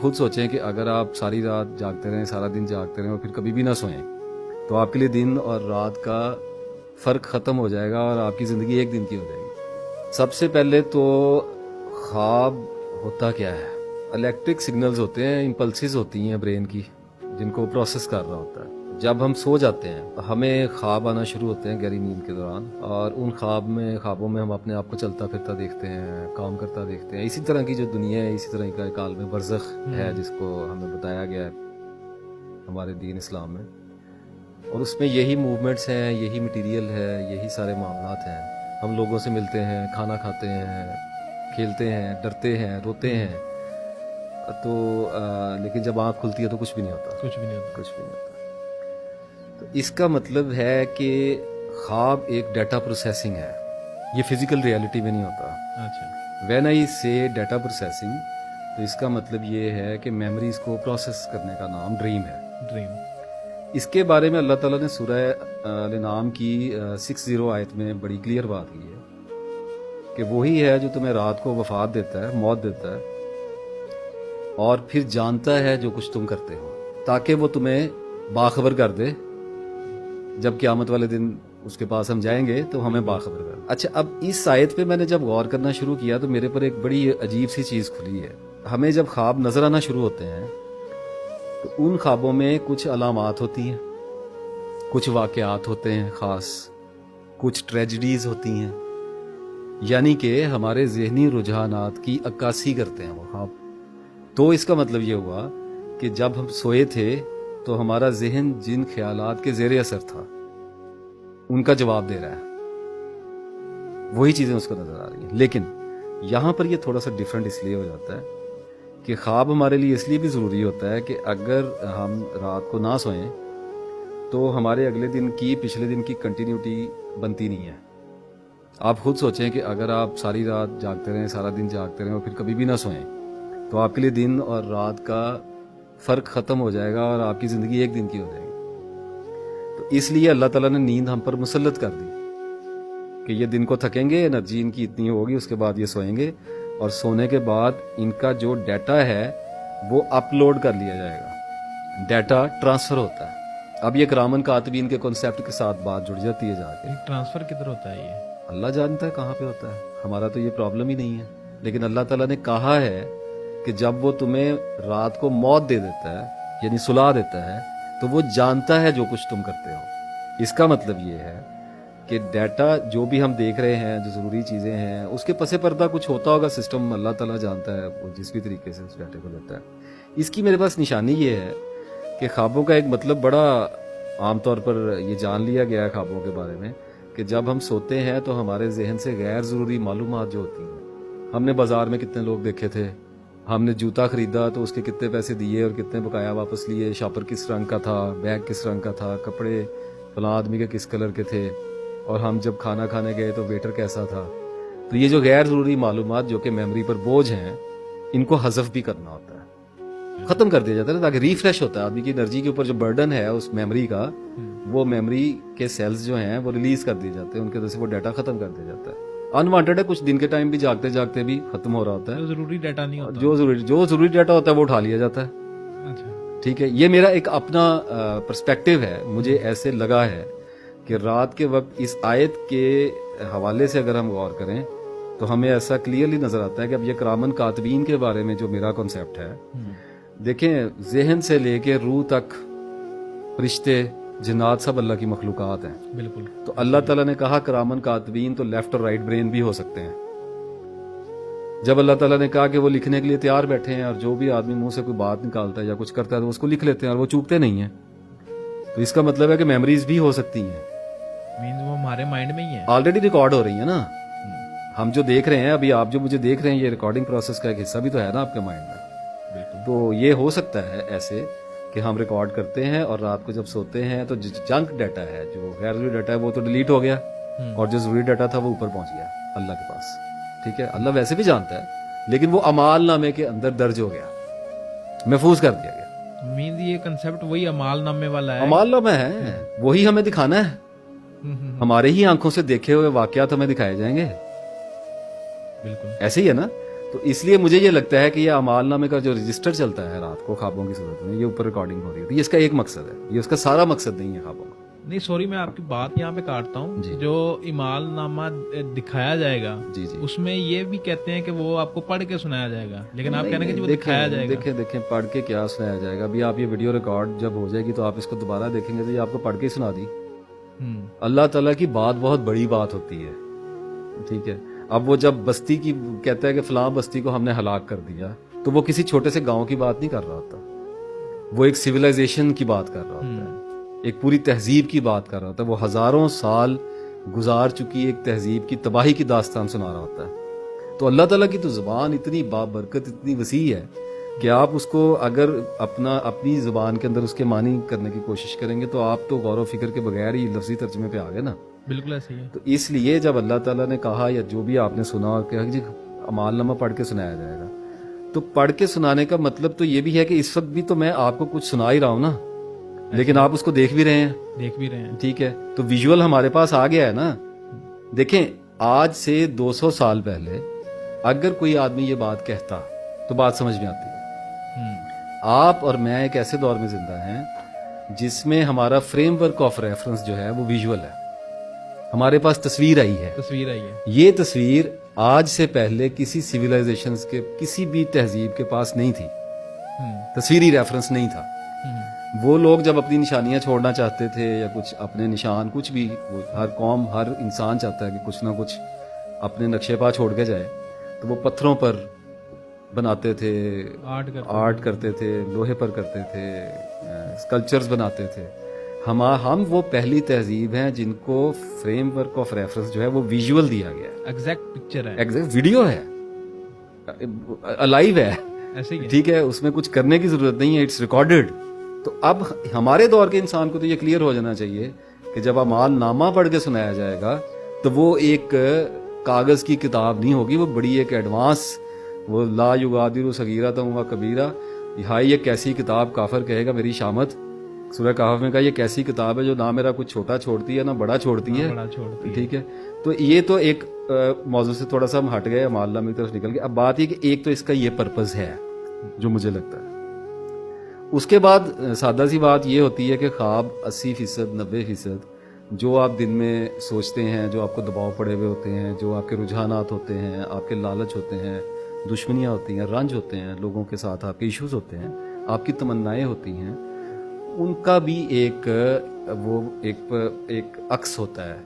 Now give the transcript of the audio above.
खुद सोचें कि अगर आप सारी रात जागते रहें, सारा दिन जागते रहें और फिर कभी भी ना सोएं, तो आपके लिए दिन और रात का फ़र्क ख़त्म हो जाएगा और आपकी ज़िंदगी एक दिन की हो जाएगी। सबसे पहले तो ख्वाब होता क्या है? इलेक्ट्रिक सिग्नल्स होते हैं, इम्पल्सिस होती हैं ब्रेन की, जिनको प्रोसेस कर रहा होता है। जब हम सो जाते हैं हमें ख्वाब आना शुरू होते हैं गहरी नींद के दौरान, और उन ख्वाबों में हम अपने आप को चलता फिरता देखते हैं, काम करता देखते हैं। इसी तरह की जो दुनिया है, इसी तरह का एक आलम बरज़ख है जिसको हमें बताया गया है हमारे दीन इस्लाम में, और उसमें यही मूवमेंट्स हैं, यही मटीरियल है, यही सारे मामलात हैं। हम लोगों से मिलते हैं, खाना खाते हैं, खेलते हैं, डरते हैं, रोते हैं, तो लेकिन जब आँख खुलती है तो कुछ भी नहीं होता, कुछ भी नहीं होता। तो इसका मतलब है कि ख्वाब एक डाटा प्रोसेसिंग है, ये फिजिकल रियलिटी में नहीं होता। अच्छा, व्हेन आई से डाटा प्रोसेसिंग, तो इसका मतलब ये है कि मेमोरीज को प्रोसेस करने का नाम ड्रीम है। इसके बारे में अल्लाह ताला ने सूरह अल-नाम की 60 आयत में बड़ी क्लियर बात की है कि वही है जो तुम्हें रात को वफात देता है, मौत देता है, और फिर जानता है जो कुछ तुम करते हो, ताकि वो तुम्हें बाखबर कर दे। जब क़यामत वाले दिन उसके पास हम जाएंगे तो हमें बाखबर कर। अच्छा, अब इस आयत पे मैंने जब गौर करना शुरू किया तो मेरे पर एक बड़ी अजीब सी चीज़ खुली है। हमें जब ख्वाब नजर आना शुरू होते हैं तो उन ख्वाबों में कुछ अलामात होती हैं, कुछ वाक़यात होते हैं ख़ास, कुछ ट्रेजेडीज़ होती हैं, यानी कि हमारे ज़हनी रुझानात की अक्कासी करते हैं वो ख्वाब। तो इसका मतलब ये हुआ कि जब हम सोए थे तो हमारा ज़हन जिन ख्यालात के ज़ेरे असर था उनका जवाब दे रहा है, वही चीज़ें उसको नज़र आ रही हैं। लेकिन यहाँ पर ये थोड़ा सा डिफरेंट इसलिए हो जाता है कि ख्वाब हमारे लिए इसलिए भी ज़रूरी होता है कि अगर हम रात को ना सोएं तो हमारे अगले दिन की, पिछले दिन की कंटिन्यूटी बनती नहीं है। आप खुद सोचें कि अगर आप सारी रात जागते रहें, सारा दिन जागते रहें और फिर कभी भी ना सोएं, तो आपके लिए दिन और रात का फ़र्क ख़त्म हो जाएगा और आपकी ज़िंदगी एक दिन की हो जाएगी। तो इसलिए अल्लाह ताला ने नींद हम पर मुसल्लत कर दी कि ये दिन को थकेंगे, एनर्जी इनकी इतनी होगी, उसके बाद ये सोएंगे, और सोने के बाद इनका जो डाटा है वो अपलोड कर लिया जाएगा, डाटा ट्रांसफ़र होता है। अब ये किरामन कातिबीन के कॉन्सेप्ट के साथ बात जुड़ जाती है जाके। ट्रांसफ़र किधर होता है ये? अल्लाह जानता है कहाँ पे होता है, हमारा तो ये प्रॉब्लम ही नहीं है। लेकिन अल्लाह ताला ने कहा है कि जब वो तुम्हें रात को मौत दे देता है, यानी सुला देता है, तो वो जानता है जो कुछ तुम करते हो। इसका मतलब ये है कि डाटा जो भी हम देख रहे हैं, जो ज़रूरी चीज़ें हैं, उसके पसे पर्दा कुछ होता होगा सिस्टम, अल्लाह ताला जानता है, वो जिस भी तरीके से उस डाटे को लेता है। इसकी मेरे पास निशानी ये है कि ख्वाबों का एक मतलब बड़ा आमतौर पर ये जान लिया गया है ख्वाबों के बारे में कि जब हम सोते हैं तो हमारे जहन से गैर ज़रूरी मालूमात जो होती हैं, हमने बाज़ार में कितने लोग देखे थे, हमने जूता खरीदा तो उसके कितने पैसे दिए और कितने बकाया वापस लिए, शॉपर किस रंग का था, बैग किस रंग का था, कपड़े फलां आदमी के किस कलर के थे, और हम जब खाना खाने गए तो वेटर कैसा था। तो ये जो गैर ज़रूरी मालूमात जो कि मेमोरी पर बोझ हैं, इनको हज़फ भी करना होता है, ख़त्म कर दिया जाता है, ताकि रिफ्रेश होता है आदमी की एनर्जी के ऊपर जो बर्डन है उस मेमोरी का, वो मेमोरी के सेल्स जो हैं वो रिलीज़ कर दिए जाते हैं, उनके वजह से वो डाटा ख़त्म कर दिया जाता है। अनवांटेड है, कुछ दिन के टाइम भी जागते जागते भी खत्म हो रहा होता है, जरूरी डाटा नहीं होता, जो जरूरी डाटा होता है वो उठा लिया जाता है। अच्छा, ठीक है, ये मेरा एक अपना पर्सपेक्टिव है। मुझे ऐसे लगा है कि रात के वक्त इस आयत के हवाले से अगर हम गौर करें तो हमें ऐसा क्लियरली नजर आता है कि अब ये किरामन कातिबीन के बारे में जो मेरा कॉन्सेप्ट है, देखें, जहन से लेके रूह तक फरिश्ते, जिन्नात सब अल्लाह की मखलूकात हैं। बिल्कुल। तो अल्लाह ताला ने कहा किरामन कातिबीन, तो लेफ्ट और राइट ब्रेन भी हो सकते हैं। जब अल्लाह ताला ने कहा कि वो लिखने के लिए तैयार बैठे हैं, और जो भी आदमी मुंह से कोई बात निकालता है या कुछ करता है तो उसको लिख लेते हैं और वो चूकते नहीं हैं, तो इसका मतलब है कि मेमोरीज भी हो सकती हैं, मींस वो हमारे माइंड में ही है, ऑलरेडी रिकॉर्ड हो रही है ना। हम जो देख रहे हैं अभी, आप जो मुझे देख रहे हैं, ये रिकॉर्डिंग प्रोसेस का एक हिस्सा भी तो है ना आपके माइंड में। तो ये हो सकता है ऐसे कि हम रिकॉर्ड करते हैं और रात को जब सोते हैं तो जंक डाटा है, जो गैर जरूरी डाटा है, वो तो डिलीट हो गया, और जो जरूरी डाटा था वो ऊपर पहुंच गया अल्लाह के पास। ठीक है, अल्लाह वैसे भी जानता है, लेकिन वो अमाल नामे के अंदर दर्ज हो गया, महफूज कर दिया गया। मींस ये कंसेप्ट वही अमाल नामे वाला है, अमाल नामा है, वही हमें दिखाना है, हमारे ही आंखों से देखे हुए वाकयात हमें दिखाए जाएंगे। बिल्कुल ऐसे ही है ना। तो इसलिए मुझे ये लगता है कि ये अमाल नामे का जो रजिस्टर चलता है रात को ख्वाबों की सूरत में, ये ऊपर रिकॉर्डिंग हो रही होती है, इसका एक मकसद है, ये उसका सारा मकसद नहीं है ख्वाबों का। नहीं सॉरी, मैं आपकी बात यहाँ पे काटता हूँ। जी। जो इमाल नामा दिखाया जाएगा, जी जी, उसमें ये भी कहते हैं कि वो आपको पढ़ के सुनाया जाएगा, लेकिन आप कह रहे हैं कि वो देखें दिखाया जाएगा। देखें पढ़ के क्या सुनाया जाएगा। अभी आप ये वीडियो रिकॉर्ड जब हो जाएगी तो आप इसको दोबारा देखेंगे तो ये आपको पढ़ के सुना दी। अल्लाह ताला की बात बहुत बड़ी बात होती है, ठीक है। अब वो जब बस्ती की कहता है कि फलां बस्ती को हमने हलाक कर दिया, तो वो किसी छोटे से गांव की बात नहीं कर रहा होता, वो एक सिविलाइजेशन की बात कर रहा होता है, एक पूरी तहजीब की बात कर रहा होता है। वो हजारों साल गुजार चुकी एक तहजीब की तबाही की दास्तान सुना रहा होता है। तो अल्लाह ताला की तो जुबान इतनी बाबरकत, इतनी वसी है कि आप उसको अगर अपनी जुबान के अंदर उसके मानी करने की कोशिश करेंगे तो आप तो गौर व फिक्र के बगैर ही लफ्जी तर्जमे पे आ गए ना। बिल्कुल ऐसे ही है। तो इसलिए जब अल्लाह ताला ने कहा, या जो भी आपने सुना और कहा कि जी अमालनामा पढ़ के सुनाया जाएगा, तो पढ़ के सुनाने का मतलब तो ये भी है कि इस वक्त भी तो मैं आपको कुछ सुना ही रहा हूं ना, लेकिन आप उसको देख भी रहे हैं, ठीक है। तो विजुअल हमारे पास आ गया है ना। देखें, आज से 200 साल पहले अगर कोई आदमी ये बात कहता तो बात समझ में आती है। आप और मैं एक ऐसे दौर में जिंदा हैं जिसमें हमारा फ्रेमवर्क ऑफ रेफरेंस जो है वो विजुअल है, हमारे पास तस्वीर आई है। ये तस्वीर आज से पहले किसी सिविलाइजेशन के, किसी भी तहजीब के पास नहीं थी, तस्वीरी रेफरेंस नहीं था। वो लोग जब अपनी निशानियां छोड़ना चाहते थे या कुछ अपने निशान, कुछ भी, हर कौम, हर इंसान चाहता है कि कुछ ना कुछ अपने नक्शे पा छोड़ के जाए, तो वो पत्थरों पर बनाते थे, आर्ट करते थे, लोहे पर करते थे, स्कल्पचर्स बनाते थे। हम वो पहली तहजीब हैं जिनको फ्रेमवर्क ऑफ रेफरेंस जो है वो विजुअल दिया गया है, एग्जैक्ट पिक्चर है, एग्जैक्ट वीडियो है, अलाइव है, ऐसे ही है। ठीक है, उसमें कुछ करने की जरूरत नहीं है, इट्स रिकॉर्डेड। तो अब हमारे दौर के इंसान को तो ये क्लियर हो जाना चाहिए कि जब अमाल नामा पढ़ के सुनाया जाएगा तो वो एक कागज की किताब नहीं होगी, वो बड़ी एक एडवांस, वो ला युगादिरु सगीरा तमुवा कबीरा, हाय ये कैसी किताब, काफर कहेगा मेरी शामत, सूरह कहफ में कहा ये कैसी किताब है जो ना मेरा कुछ छोटा छोड़ती है ना बड़ा छोड़ती है, ठीक है। तो ये तो एक मौजू से थोड़ा सा हम हट गए, अमाल की तरफ निकल गए। अब बात ये कि एक तो इसका ये पर्पस है जो मुझे लगता है। उसके बाद सादा सी बात ये होती है कि ख्वाब 80%, 90% जो आप दिन में सोचते हैं, जो आपको दबाव पड़े हुए होते हैं, जो आपके रुझानात होते हैं, आपके लालच होते हैं, दुश्मनियाँ होती हैं, रंज होते हैं, लोगों के साथ आपके इश्यूज होते हैं, आपकी तमन्नाएं होती हैं, उनका भी एक अक्स होता है,